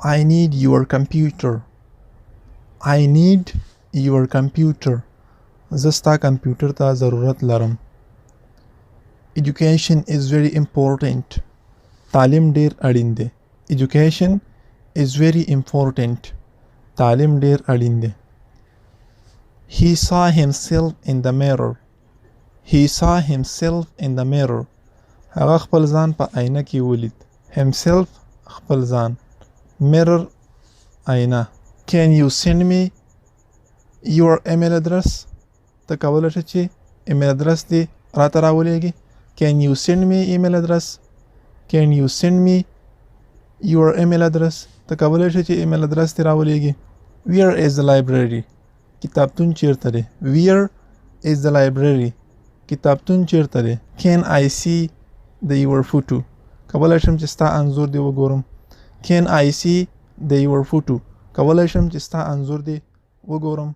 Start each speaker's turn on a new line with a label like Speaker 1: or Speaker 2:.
Speaker 1: I need your computer. I need your computer. زه ستا کمپیوټر ته ضرورت لرم. Education is very important. تعلیم ډیر اړین دی. Education is very important. تعلیم ډیر اړین دی. He saw himself in the mirror. He saw himself in the mirror. هغه خپل ځان په آینه کې ولید. Himself خپل ځان. Mirror آینه. Can you send me your email address? ته کولی شې چې ایمیل ادرس دې راته راولېږې. Can you send me email address? Can you send me your email address? ته کولی شې چې ایمیل ادرس دې راولېږې. Where is the library? کتابتون چیرته دی. Where is the library? کتابتون چیرته دی. Can I see your photo? کولی شم چې ستا انځور دې وګورم. Can I see your photo? کولی شم چې ستا انځور دې وګورم.